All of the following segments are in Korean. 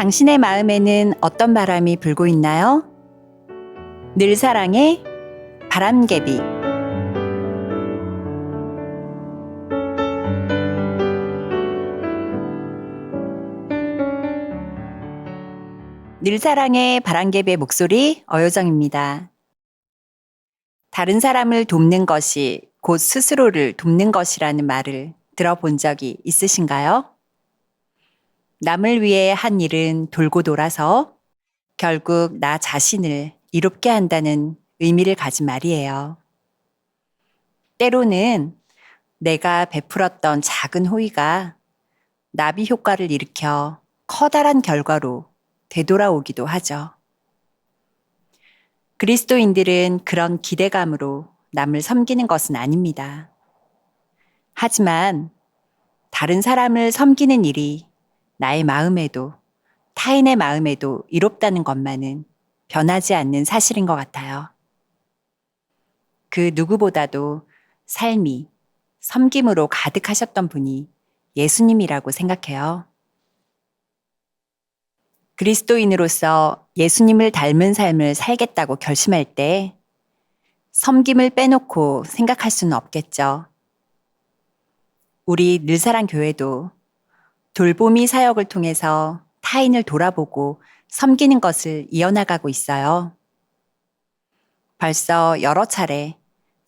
당신의 마음에는 어떤 바람이 불고 있나요? 늘 사랑의 바람개비. 늘 사랑의 바람개비의 목소리 어효정입니다. 다른 사람을 돕는 것이 곧 스스로를 돕는 것이라는 말을 들어본 적이 있으신가요? 남을 위해 한 일은 돌고 돌아서 결국 나 자신을 이롭게 한다는 의미를 가진 말이에요. 때로는 내가 베풀었던 작은 호의가 나비 효과를 일으켜 커다란 결과로 되돌아오기도 하죠. 그리스도인들은 그런 기대감으로 남을 섬기는 것은 아닙니다. 하지만 다른 사람을 섬기는 일이 나의 마음에도 타인의 마음에도 이롭다는 것만은 변하지 않는 사실인 것 같아요. 그 누구보다도 삶이 섬김으로 가득하셨던 분이 예수님이라고 생각해요. 그리스도인으로서 예수님을 닮은 삶을 살겠다고 결심할 때 섬김을 빼놓고 생각할 수는 없겠죠. 우리 늘사랑 교회도 돌보미 사역을 통해서 타인을 돌아보고 섬기는 것을 이어나가고 있어요. 벌써 여러 차례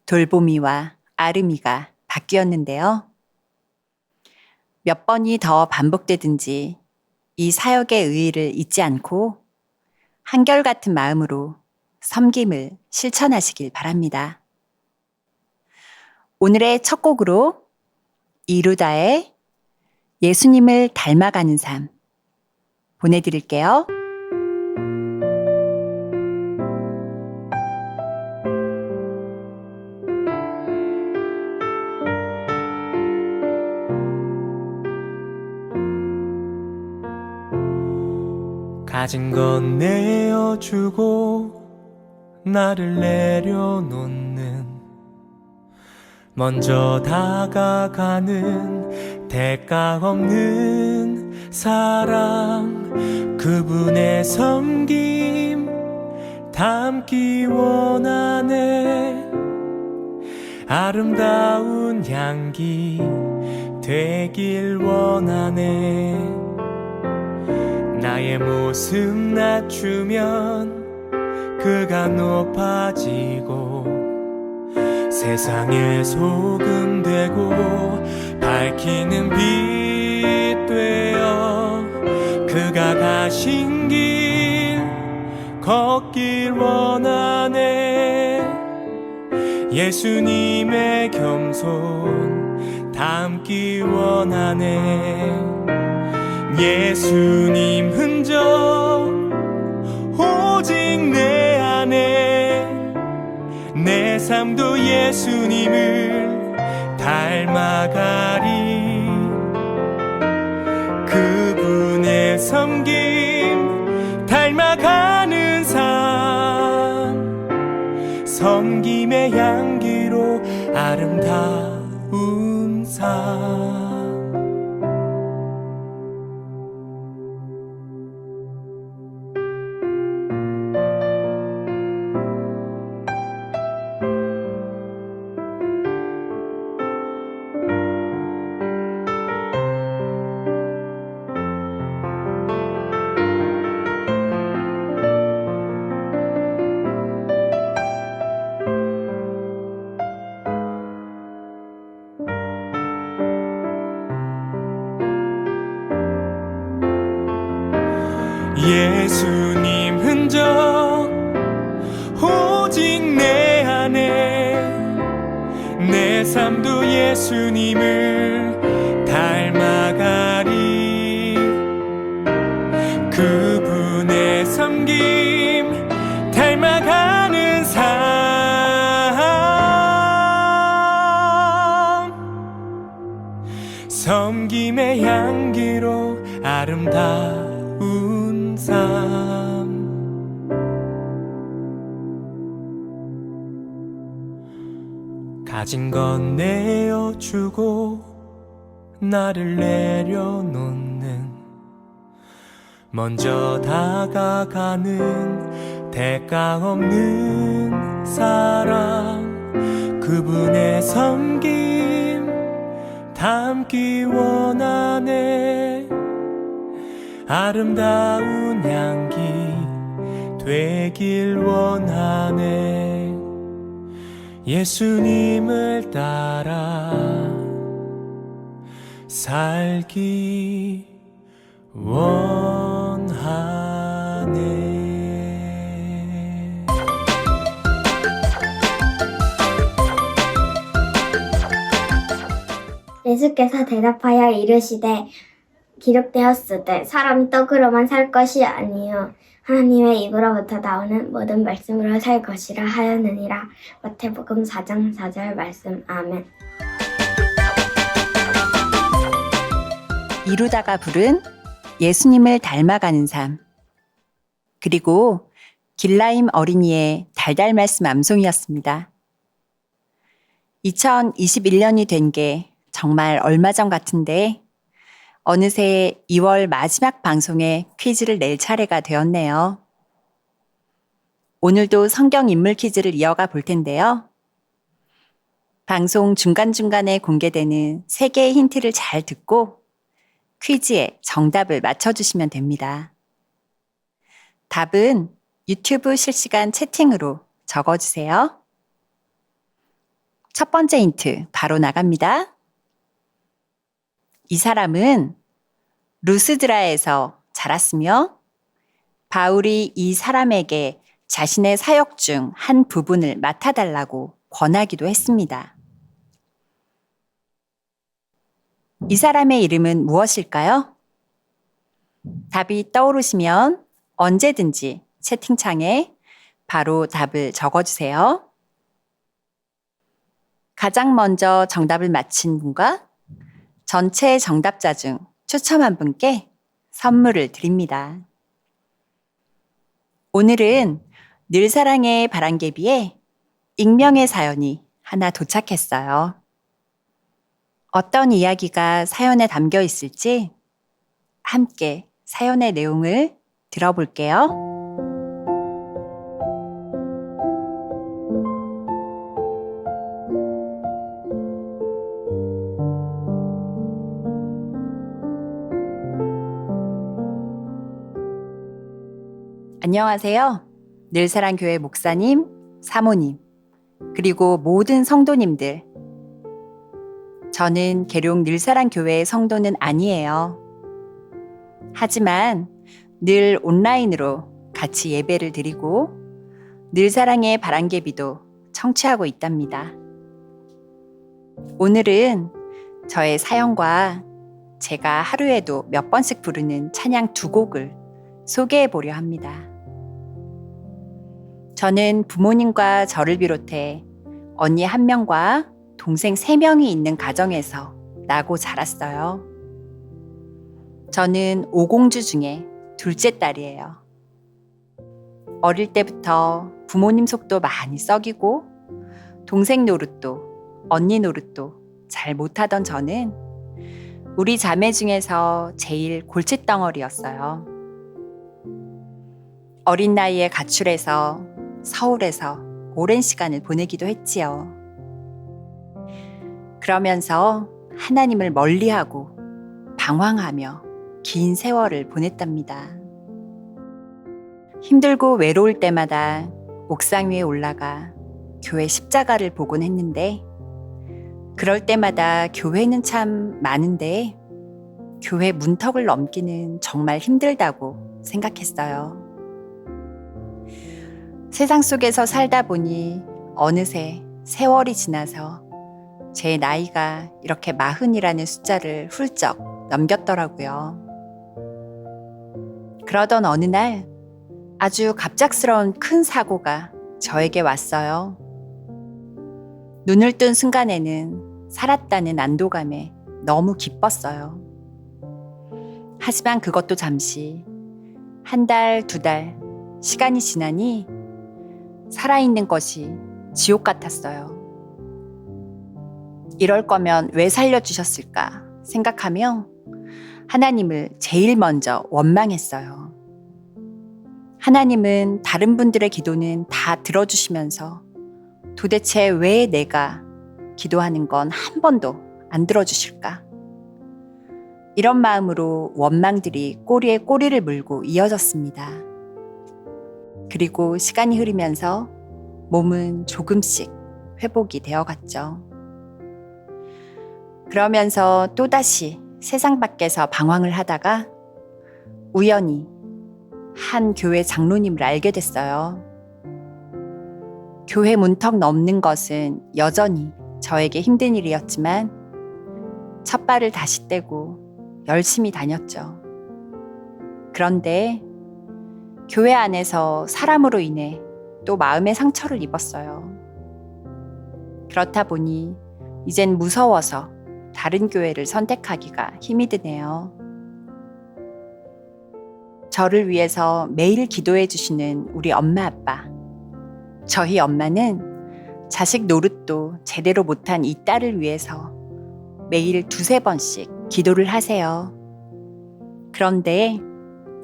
돌보미와 아름이가 바뀌었는데요. 몇 번이 더 반복되든지 이 사역의 의의를 잊지 않고 한결같은 마음으로 섬김을 실천하시길 바랍니다. 오늘의 첫 곡으로 이루다의 예수님을 닮아가는 삶 보내드릴게요. 가진 건 내어주고 나를 내려놓는 먼저 다가가는 대가 없는 사랑 그분의 섬김 담기 원하네 아름다운 향기 되길 원하네 나의 모습 낮추면 그가 높아지고 세상의 소금 되고 밝히는 빛 되어 그가 가신 길 걷길 원하네 예수님의 겸손 담기 원하네 예수님 흔적 오직 내 안에 내 삶도 예수님을 닮아가리 그분의 섬김 닮아가는 삶 섬김의 향기로 아름다운 삶 예수님 흔적 오직 내 안에 내 삶도 예수님을 닮아가리 그분의 섬김 닮아가는 삶 섬김의 향기로 아름다운 삶 가진 건 내어주고 나를 내려놓는 먼저 다가가는 대가 없는 사랑, 그분의 섬김 담기 원하네. 아름다운 향기 되길 원하네. 예수님을 따라 살기 원하네. 예수께서 대답하여 이르시되 기록되었으되 사람이 떡으로만 살 것이 아니요 하나님의 입으로부터 나오는 모든 말씀으로 살 것이라 하였느니라. 마태복음 4장 4절 말씀. 아멘. 이루다가 부른 예수님을 닮아가는 삶, 그리고 길라임 어린이의 달달 말씀 암송이었습니다. 2021년이 된 게 정말 얼마 전 같은데 어느새 2월 마지막 방송에 퀴즈를 낼 차례가 되었네요. 오늘도 성경 인물 퀴즈를 이어가 볼 텐데요. 방송 중간중간에 공개되는 3개의 힌트를 잘 듣고 퀴즈에 정답을 맞춰주시면 됩니다. 답은 유튜브 실시간 채팅으로 적어주세요. 첫 번째 힌트 바로 나갑니다. 이 사람은 루스드라에서 자랐으며 바울이 이 사람에게 자신의 사역 중 한 부분을 맡아달라고 권하기도 했습니다. 이 사람의 이름은 무엇일까요? 답이 떠오르시면 언제든지 채팅창에 바로 답을 적어주세요. 가장 먼저 정답을 맞힌 분과 전체 정답자 중 추첨한 분께 선물을 드립니다. 오늘은 늘사랑의 바람개비에 익명의 사연이 하나 도착했어요. 어떤 이야기가 사연에 담겨 있을지 함께 사연의 내용을 들어볼게요. 안녕하세요. 늘사랑교회 목사님, 사모님, 그리고 모든 성도님들. 저는 계룡 늘사랑교회의 성도는 아니에요. 하지만 늘 온라인으로 같이 예배를 드리고 늘사랑의 바람개비도 청취하고 있답니다. 오늘은 저의 사연과 제가 하루에도 몇 번씩 부르는 찬양 2곡을 소개해 보려 합니다. 저는 부모님과 저를 비롯해 언니 1명과 동생 3명이 있는 가정에서 나고 자랐어요. 저는 5공주 중에 둘째 딸이에요. 어릴 때부터 부모님 속도 많이 썩이고 동생 노릇도 언니 노릇도 잘 못하던 저는 우리 자매 중에서 제일 골칫덩어리였어요. 어린 나이에 가출해서 서울에서 오랜 시간을 보내기도 했지요. 그러면서 하나님을 멀리하고 방황하며 긴 세월을 보냈답니다. 힘들고 외로울 때마다 옥상 위에 올라가 교회 십자가를 보곤 했는데 그럴 때마다 교회는 참 많은데 교회 문턱을 넘기는 정말 힘들다고 생각했어요. 세상 속에서 살다 보니 어느새 세월이 지나서 제 나이가 이렇게 40이라는 숫자를 훌쩍 넘겼더라고요. 그러던 어느 날 아주 갑작스러운 큰 사고가 저에게 왔어요. 눈을 뜬 순간에는 살았다는 안도감에 너무 기뻤어요. 하지만 그것도 잠시 1달, 2달 시간이 지나니 살아있는 것이 지옥 같았어요. 이럴 거면 왜 살려주셨을까 생각하며 하나님을 제일 먼저 원망했어요. 하나님은 다른 분들의 기도는 다 들어주시면서 도대체 왜 내가 기도하는 건 한 번도 안 들어주실까? 이런 마음으로 원망들이 꼬리에 꼬리를 물고 이어졌습니다. 그리고 시간이 흐르면서 몸은 조금씩 회복이 되어갔죠. 그러면서 또다시 세상 밖에서 방황을 하다가 우연히 한 교회 장로님을 알게 됐어요. 교회 문턱 넘는 것은 여전히 저에게 힘든 일이었지만 첫 발을 다시 떼고 열심히 다녔죠. 그런데 교회 안에서 사람으로 인해 또 마음의 상처를 입었어요. 그렇다 보니 이젠 무서워서 다른 교회를 선택하기가 힘이 드네요. 저를 위해서 매일 기도해 주시는 우리 엄마 아빠. 저희 엄마는 자식 노릇도 제대로 못한 이 딸을 위해서 매일 2-3번씩 기도를 하세요. 그런데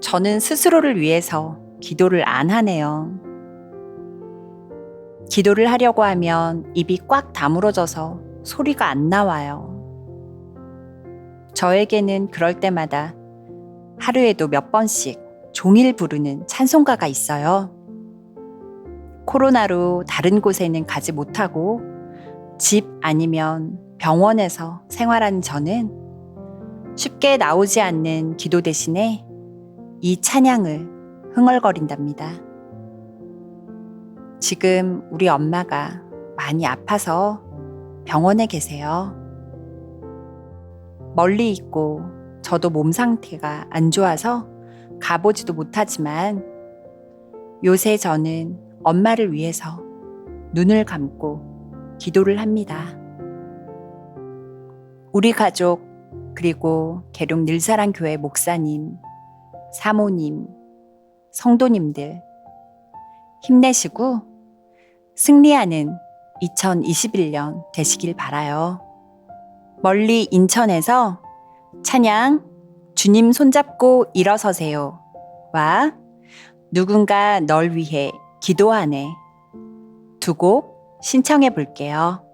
저는 스스로를 위해서 기도를 안 하네요. 기도를 하려고 하면 입이 꽉 다물어져서 소리가 안 나와요. 저에게는 그럴 때마다 하루에도 몇 번씩 종일 부르는 찬송가가 있어요. 코로나로 다른 곳에는 가지 못하고 집 아니면 병원에서 생활하는 저는 쉽게 나오지 않는 기도 대신에 이 찬양을 흥얼거린답니다. 지금 우리 엄마가 많이 아파서 병원에 계세요. 멀리 있고 저도 몸 상태가 안 좋아서 가보지도 못하지만 요새 저는 엄마를 위해서 눈을 감고 기도를 합니다. 우리 가족 그리고 계룡 늘사랑교회 목사님, 사모님, 성도님들 힘내시고 승리하는 2021년 되시길 바라요. 멀리 인천에서 찬양 주님 손잡고 일어서세요 와 누군가 널 위해 기도하네 두 곡 신청해 볼게요.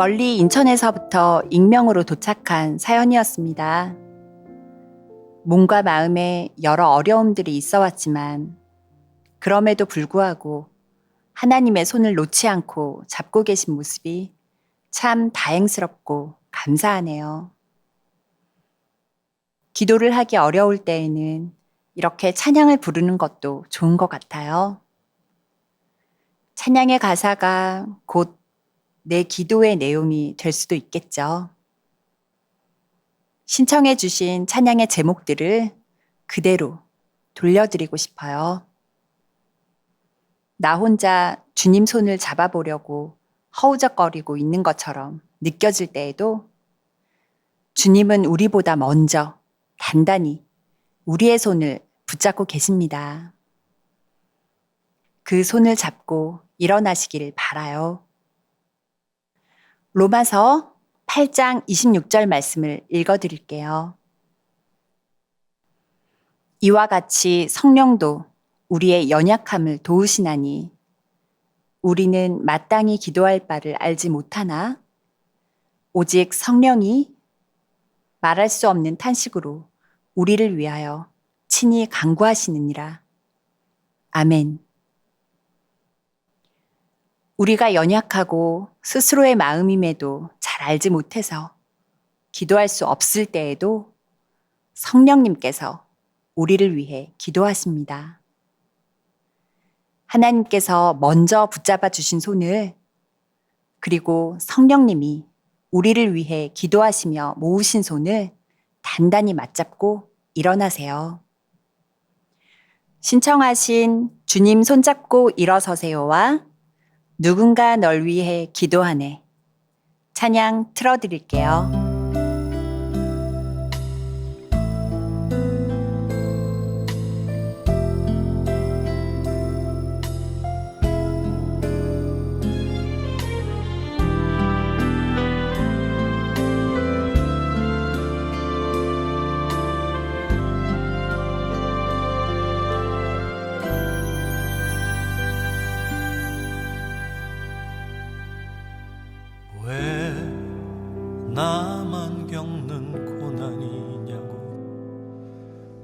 멀리 인천에서부터 익명으로 도착한 사연이었습니다. 몸과 마음에 여러 어려움들이 있어 왔지만 그럼에도 불구하고 하나님의 손을 놓지 않고 잡고 계신 모습이 참 다행스럽고 감사하네요. 기도를 하기 어려울 때에는 이렇게 찬양을 부르는 것도 좋은 것 같아요. 찬양의 가사가 곧 내 기도의 내용이 될 수도 있겠죠. 신청해 주신 찬양의 제목들을 그대로 돌려드리고 싶어요. 나 혼자 주님 손을 잡아보려고 허우적거리고 있는 것처럼 느껴질 때에도 주님은 우리보다 먼저 단단히 우리의 손을 붙잡고 계십니다. 그 손을 잡고 일어나시기를 바라요. 로마서 8장 26절 말씀을 읽어드릴게요. 이와 같이 성령도 우리의 연약함을 도우시나니 우리는 마땅히 기도할 바를 알지 못하나 오직 성령이 말할 수 없는 탄식으로 우리를 위하여 친히 간구하시느니라. 아멘. 우리가 연약하고 스스로의 마음임에도 잘 알지 못해서 기도할 수 없을 때에도 성령님께서 우리를 위해 기도하십니다. 하나님께서 먼저 붙잡아 주신 손을 그리고 성령님이 우리를 위해 기도하시며 모으신 손을 단단히 맞잡고 일어나세요. 신청하신 주님 손잡고 일어서세요와 누군가 널 위해 기도하네 찬양 틀어드릴게요.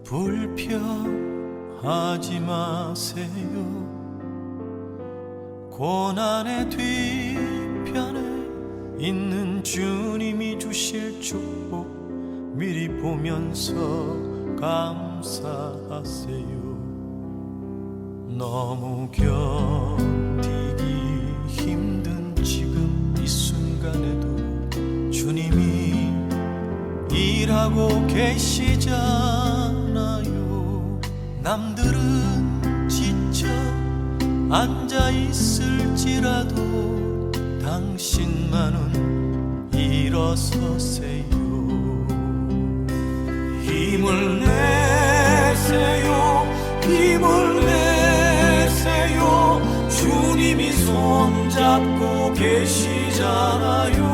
불평하지 마세요. 고난의 뒤편에 있는 주님이 주실 축복 미리 보면서 감사하세요. 너무 견디기 힘든 지금 이 순간에도 주님이 일하고 계시잖아요. 남들은 지쳐 앉아 있을지라도 당신만은 일어서세요. 힘을 내세요. 힘을 내세요. 주님이 손잡고 계시잖아요.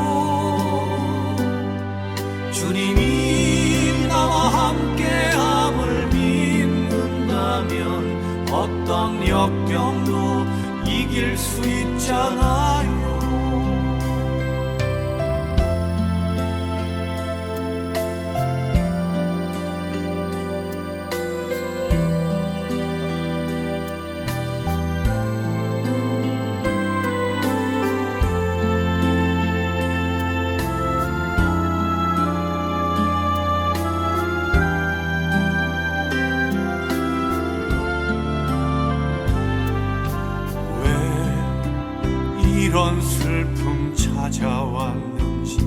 주님이 나와 함께함을 믿는다면 어떤 역경도 이길 수 있잖아요. 이런 슬픔 찾아왔는지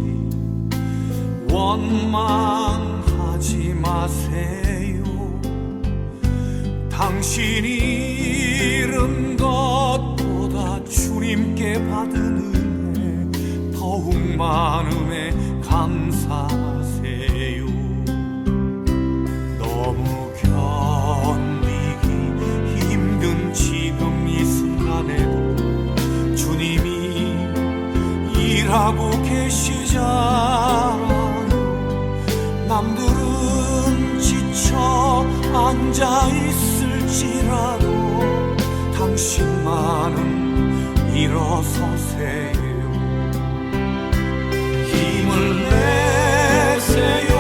원망하지 마세요. 당신이 잃은 것보다 주님께 받은 은혜 더욱 많음에 감사하세요. 너무 견디기 힘든 지금 이 순간에도 주님이 일하고 계시잖아요. 남들은 지쳐 앉아 있을지라도 당신만은 일어서세요. 힘을 내세요.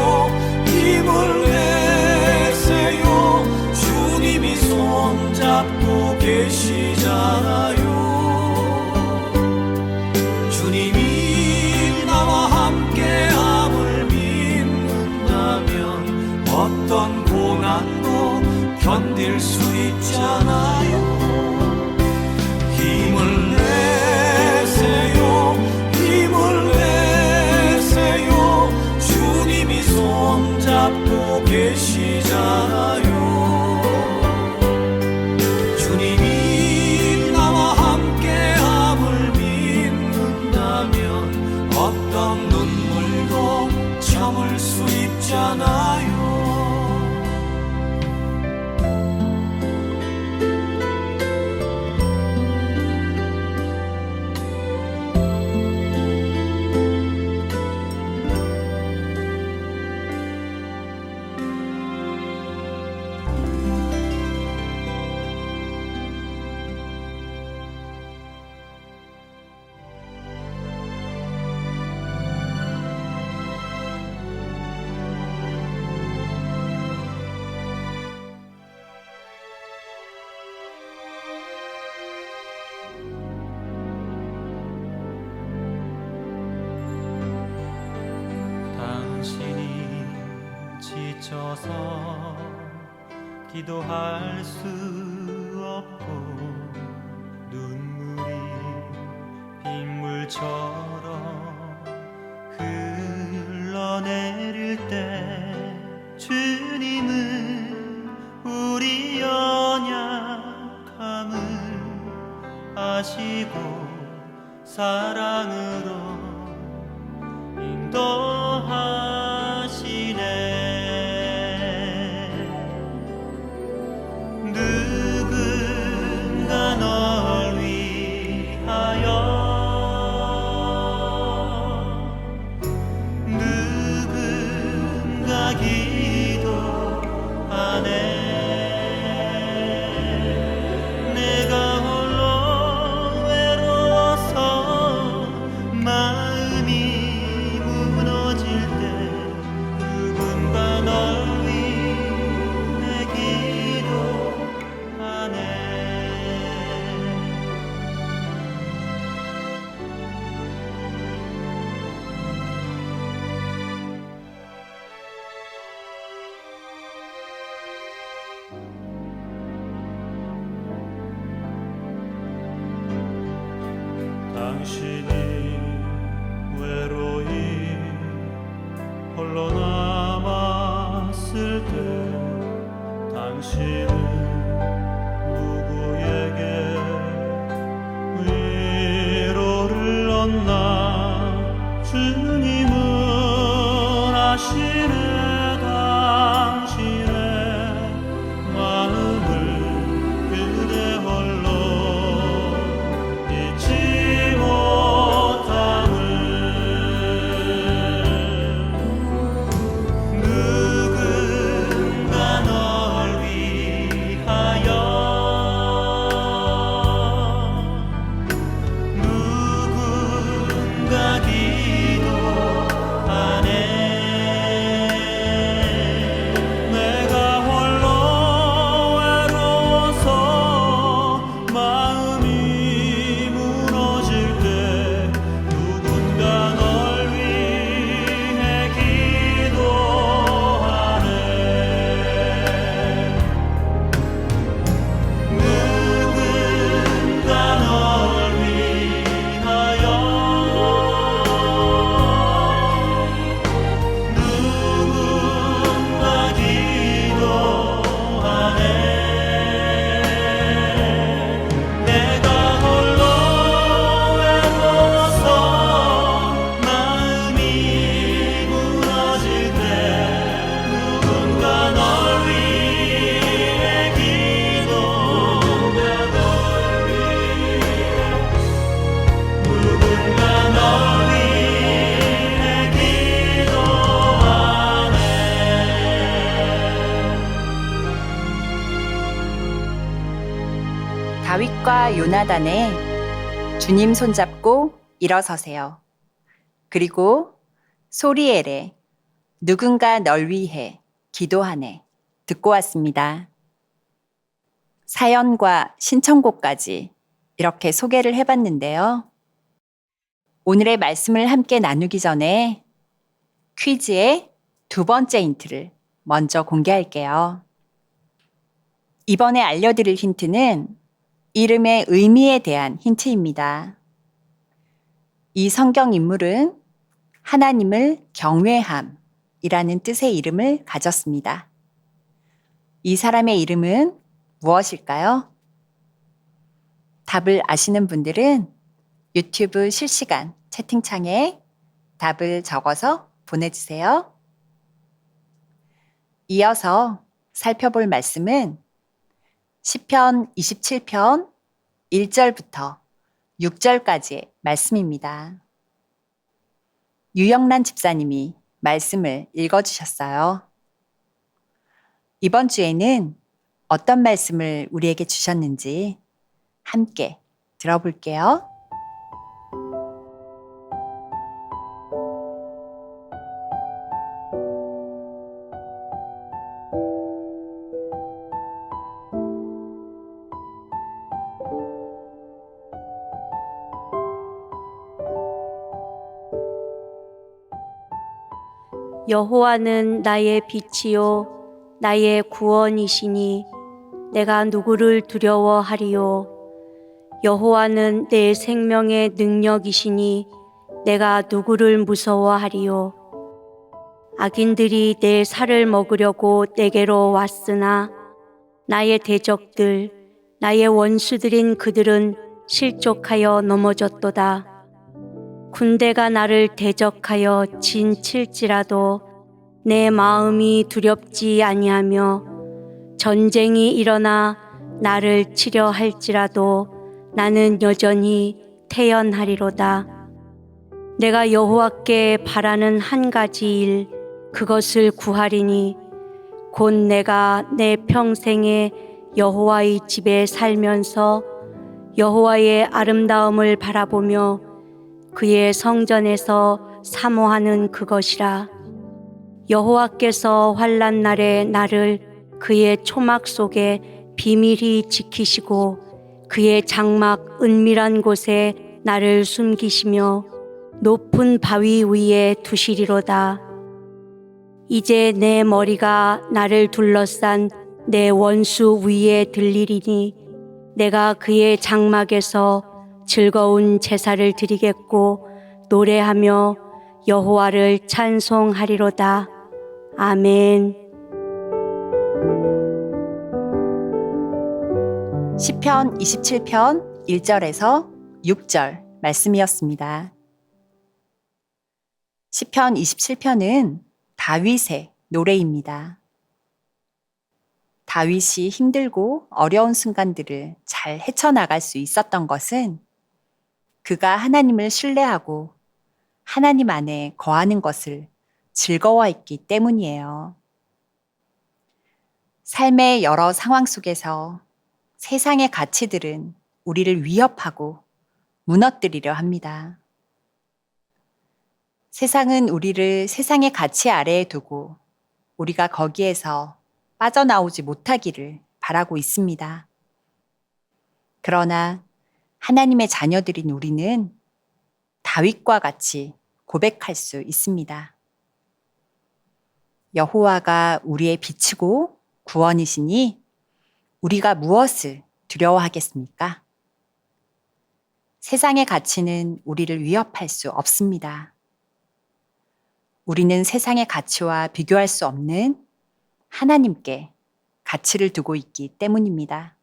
힘을 내세요. 주님이 손잡고 계시잖아요. 주님이 나와 함께함을 믿는다면 어떤 고난도 견딜 수 있잖아요. 힘을 내세요. 힘을 내세요. 주님이 손잡고 계시잖아요. 주님이 나와 함께함을 믿는다면 어떤 눈물도 참을 수 있잖아요. 당신이 지쳐서 기도할 수 없고 눈물이 빗물처럼 흘러내릴 때 주님은 우리 연약함을 아시고 사랑으로 인도하시네. 누군가 널 위하여 누군가 기도하네. 내가 홀로 외로워서 마음이 무너질 때 누군가 널 위해 당신이 외로이 홀로 남았을 때 당신은 누구에게 위로를 얻나 주님은 아시네 당신의 마음을 그대 홀로 잊지 못함을 누군가 널 위하여 누군가 기도하네 내가 홀로 외로워서 마음이 무너질 때 누군가 널 위해 기도하네 누군가 널 위하여 누군가 기도하네 내가 홀로 외로워서 마음이 무너질 때 누군가 널 위해 기도하네 누군가 널 위해 기도하네 다윗과 요나단의 주님 손잡고 일어서세요. 그리고 소리엘의 누군가 널 위해 기도하네 듣고 왔습니다. 사연과 신청곡까지 이렇게 소개를 해봤는데요. 오늘의 말씀을 함께 나누기 전에 퀴즈의 두 번째 힌트를 먼저 공개할게요. 이번에 알려드릴 힌트는 이름의 의미에 대한 힌트입니다. 이 성경 인물은 하나님을 경외함이라는 뜻의 이름을 가졌습니다. 이 사람의 이름은 무엇일까요? 답을 아시는 분들은 유튜브 실시간 채팅창에 답을 적어서 보내주세요. 이어서 살펴볼 말씀은 시편 27편 1절부터 6절까지의 말씀입니다. 유영란 집사님이 말씀을 읽어주셨어요. 이번 주에는 어떤 말씀을 우리에게 주셨는지 함께 들어볼게요. 여호와는 나의 빛이요 나의 구원이시니 내가 누구를 두려워하리요. 여호와는 내 생명의 능력이시니 내가 누구를 무서워하리요. 악인들이 내 살을 먹으려고 내게로 왔으나 나의 대적들 나의 원수들인 그들은 실족하여 넘어졌도다. 군대가 나를 대적하여 진칠지라도 내 마음이 두렵지 아니하며 전쟁이 일어나 나를 치려 할지라도 나는 여전히 태연하리로다. 내가 여호와께 바라는 한 가지 일 그것을 구하리니 곧 내가 내 평생에 여호와의 집에 살면서 여호와의 아름다움을 바라보며 그의 성전에서 사모하는 그것이라. 여호와께서 환난 날에 나를 그의 초막 속에 비밀히 지키시고 그의 장막 은밀한 곳에 나를 숨기시며 높은 바위 위에 두시리로다. 이제 내 머리가 나를 둘러싼 내 원수 위에 들리리니 내가 그의 장막에서 즐거운 제사를 드리겠고 노래하며 여호와를 찬송하리로다. 아멘. 시편 27편 1절에서 6절 말씀이었습니다. 시편 27편은 다윗의 노래입니다. 다윗이 힘들고 어려운 순간들을 잘 헤쳐나갈 수 있었던 것은 그가 하나님을 신뢰하고 하나님 안에 거하는 것을 즐거워했기 때문이에요. 삶의 여러 상황 속에서 세상의 가치들은 우리를 위협하고 무너뜨리려 합니다. 세상은 우리를 세상의 가치 아래에 두고 우리가 거기에서 빠져나오지 못하기를 바라고 있습니다. 그러나 하나님의 자녀들인 우리는 다윗과 같이 고백할 수 있습니다. 여호와가 우리의 빛이고 구원이시니 우리가 무엇을 두려워하겠습니까? 세상의 가치는 우리를 위협할 수 없습니다. 우리는 세상의 가치와 비교할 수 없는 하나님께 가치를 두고 있기 때문입니다.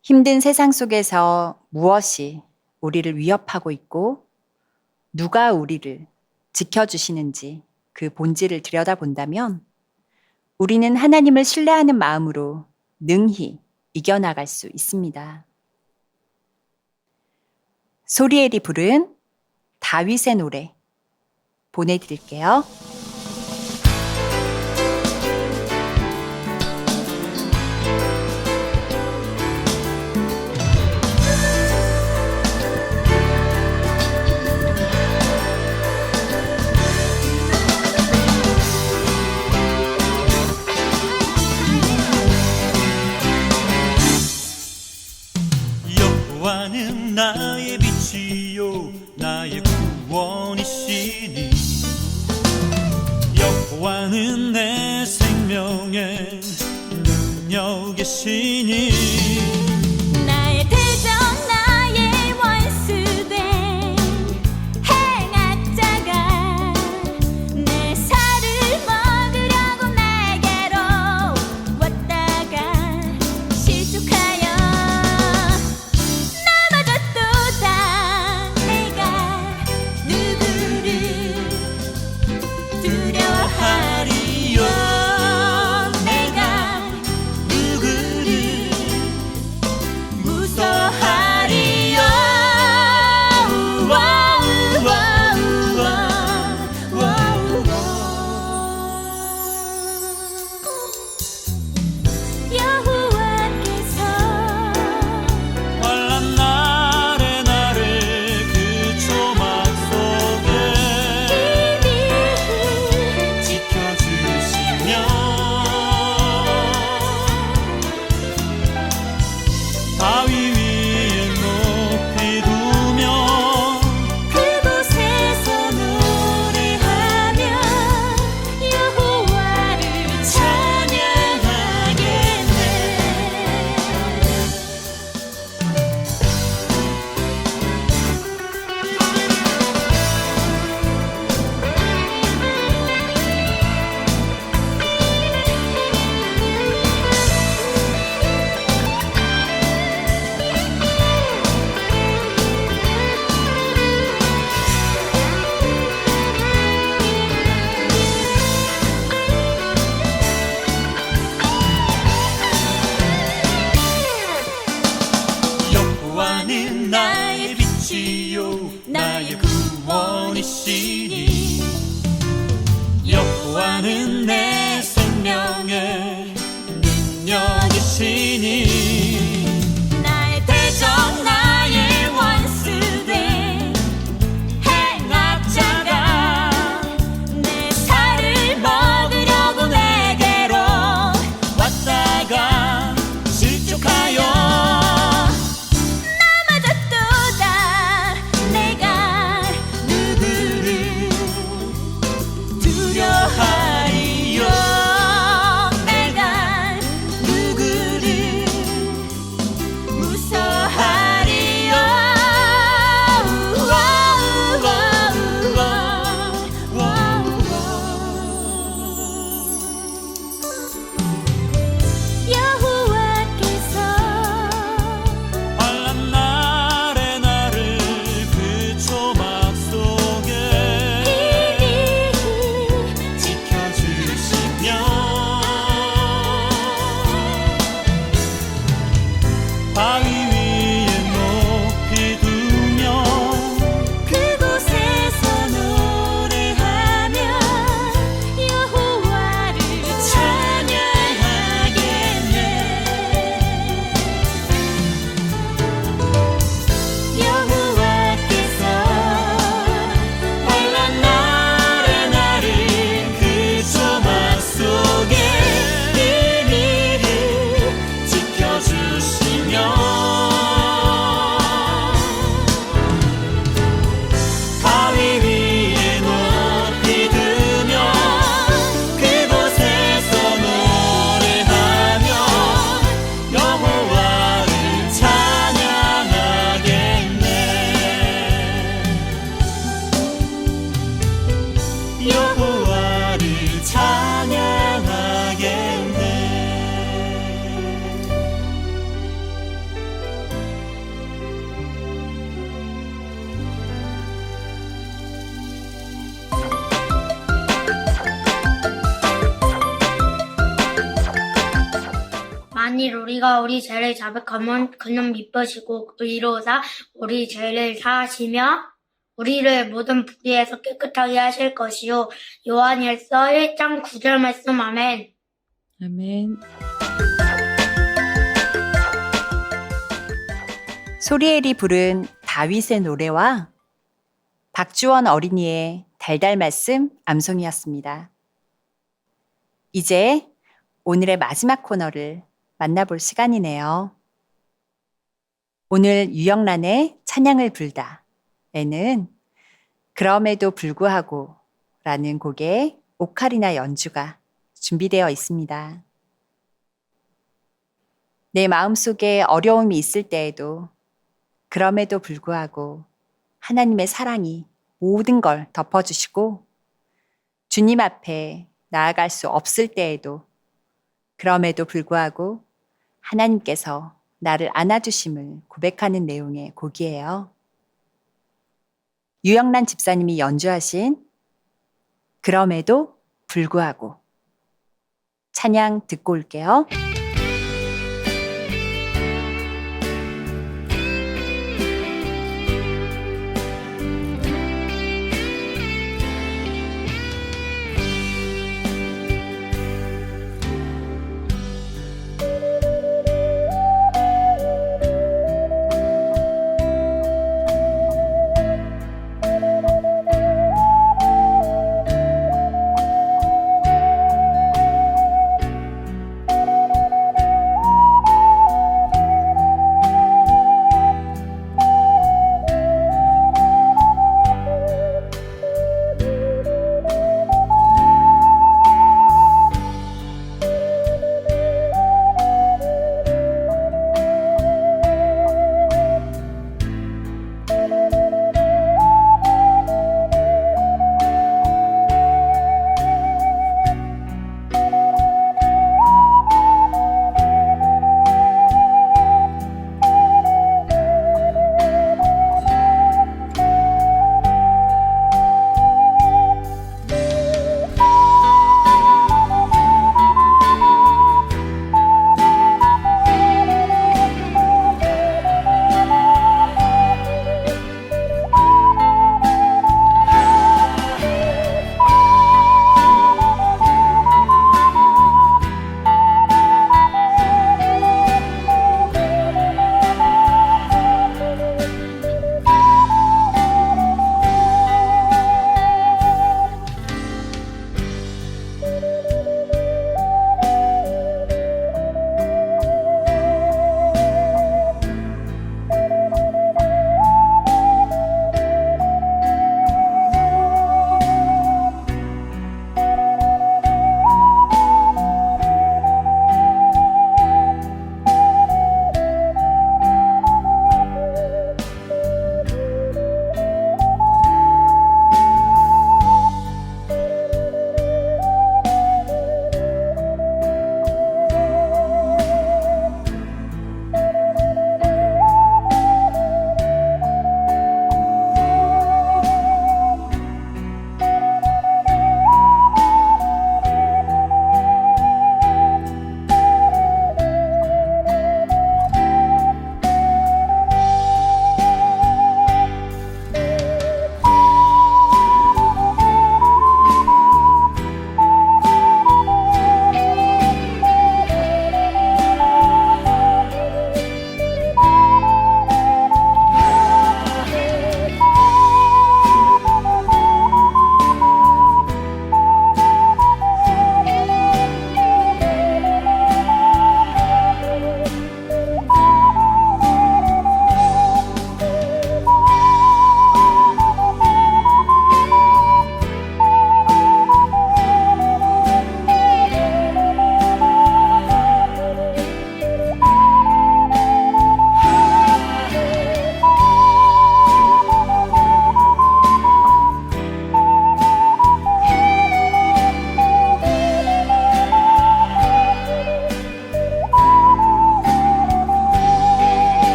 힘든 세상 속에서 무엇이 우리를 위협하고 있고 누가 우리를 지켜주시는지 그 본질을 들여다본다면 우리는 하나님을 신뢰하는 마음으로 능히 이겨나갈 수 있습니다. 소리엘이 부른 다윗의 노래 보내드릴게요. 여호와는 나의 빛이요 나의 구원이시니 여호와는 내 생명의 능력이시니 나의 대적 나의 원수된 행악자가 내 살을 먹으려고 내게로 왔다가 실족하여 넘어졌도다. 내가 누구를 두려워하리요. 내가 누구를 무서워하리요. 여호와께서 환난 날에 나를 그 조막 속에 이미 지켜주시며 바위 위에 높이 두며 그곳에서 노래하며 여호와를 찬양하겠네. 여호와는 나의 빛이요 나의 구원이시니 여호와는 내 생명의 능력이시니 나의 대적 나의 원수된 행악자가 내 살을 먹으려고 내게로 왔다가 실족하여 넘어졌도다. 내가 누구를 두려워하리요. 내가 만일 우리가 우리 죄를 자백하면 그는 미쁘시고 의로우사 우리 죄를 사하시며 우리를 모든 불의에서 깨끗하게 하실 것이요. 요한일서 1장 9절 말씀. 아멘. 아멘. 소리엘이 부른 다윗의 노래와 박주원 어린이의 달달 말씀 암송이었습니다. 이제 오늘의 마지막 코너를 만나볼 시간이네요. 오늘 유영란의 찬양을 불다에는 그럼에도 불구하고 라는 곡의 오카리나 연주가 준비되어 있습니다. 내 마음속에 어려움이 있을 때에도 그럼에도 불구하고 하나님의 사랑이 모든 걸 덮어주시고 주님 앞에 나아갈 수 없을 때에도 그럼에도 불구하고 하나님께서 나를 안아주심을 고백하는 내용의 곡이에요. 유영란 집사님이 연주하신 그럼에도 불구하고 찬양 듣고 올게요.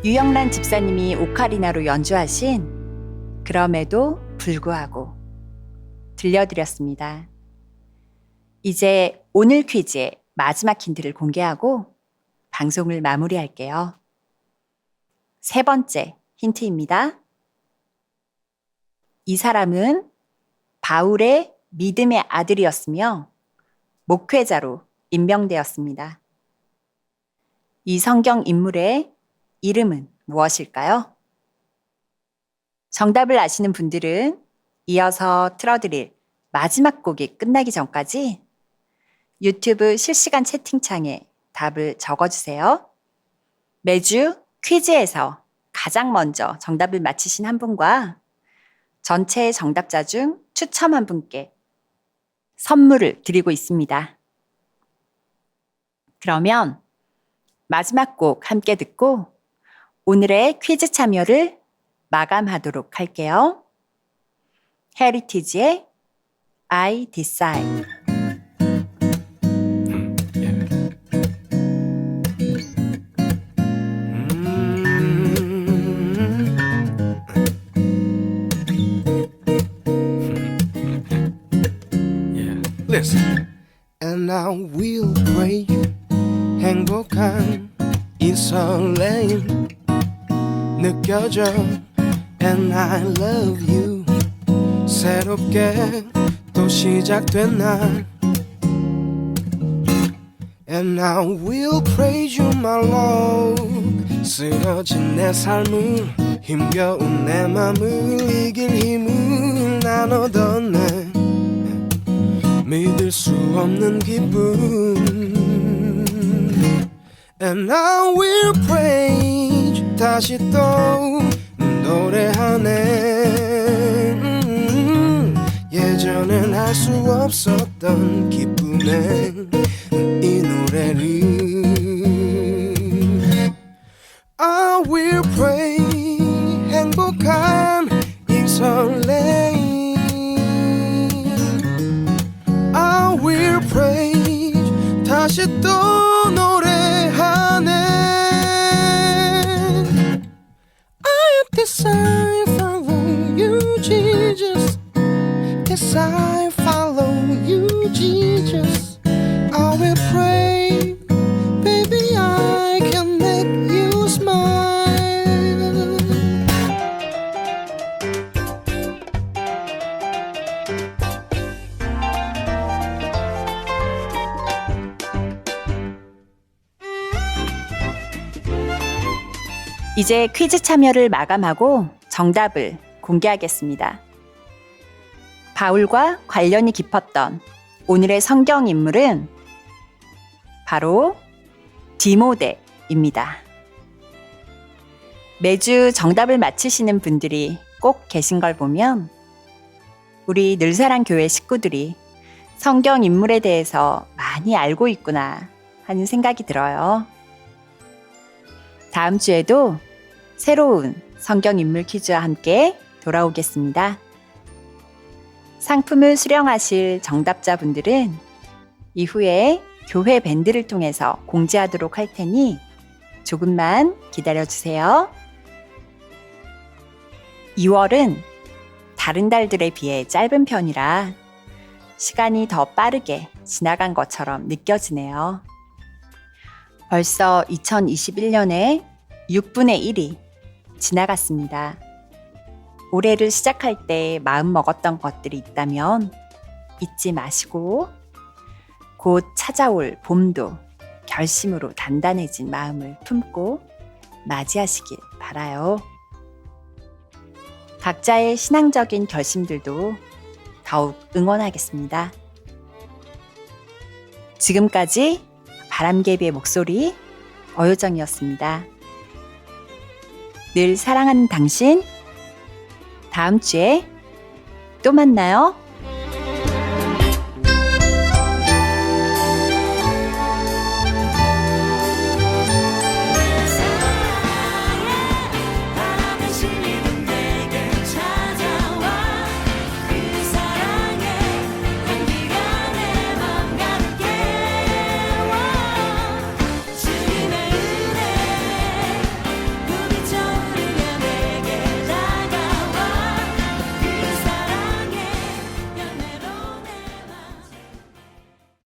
유영란 집사님이 오카리나로 연주하신 그럼에도 불구하고 들려드렸습니다. 이제 오늘 퀴즈의 마지막 힌트를 공개하고 방송을 마무리할게요. 세 번째 힌트입니다. 이 사람은 바울의 믿음의 아들이었으며 목회자로 임명되었습니다. 이 성경 인물의 이름은 무엇일까요? 정답을 아시는 분들은 이어서 틀어드릴 마지막 곡이 끝나기 전까지 유튜브 실시간 채팅창에 답을 적어주세요. 매주 퀴즈에서 가장 먼저 정답을 맞히신 한 분과 전체 정답자 중 추첨한 분께 선물을 드리고 있습니다. 그러면 마지막 곡 함께 듣고 오늘의 퀴즈 참여를 마감하도록 할게요. 헤리티지의 I Decide. Listen. And I will pray 행복한 이 설레임 느껴져 And I love you 새롭게 또 시작된 날 And I will praise you my Lord 쓰러진 내 삶을 힘겨운 내 맘을 이길 힘을 나눠 얻었네 믿을 수 없는 기쁨 And I will praise 다시 또 노래하네 예전엔 할 수 없었던 기쁨의 이 노래를 I will pray 행복한 이 설레임 I will praise 다시 또 노래하네 I desire follow you Jesus Yes I follow you Jesus I will pray baby I can make you smile 이제 퀴즈 참여를 마감하고 정답을 공개하겠습니다. 바울과 관련이 깊었던 오늘의 성경 인물은 바로 디모데입니다. 매주 정답을 맞히시는 분들이 꼭 계신 걸 보면 우리 늘사랑 교회 식구들이 성경 인물에 대해서 많이 알고 있구나 하는 생각이 들어요. 다음 주에도 새로운 성경 인물 퀴즈와 함께 돌아오겠습니다. 상품을 수령하실 정답자분들은 이후에 교회 밴드를 통해서 공지하도록 할 테니 조금만 기다려주세요. 2월은 다른 달들에 비해 짧은 편이라 시간이 더 빠르게 지나간 것처럼 느껴지네요. 벌써 2021년에 6분의 1이 지나갔습니다. 올해를 시작할 때 마음 먹었던 것들이 있다면 잊지 마시고 곧 찾아올 봄도 결심으로 단단해진 마음을 품고 맞이하시길 바라요. 각자의 신앙적인 결심들도 더욱 응원하겠습니다. 지금까지 바람개비의 목소리 어효정이었습니다. 늘 사랑하는 당신, 다음 주에 또 만나요.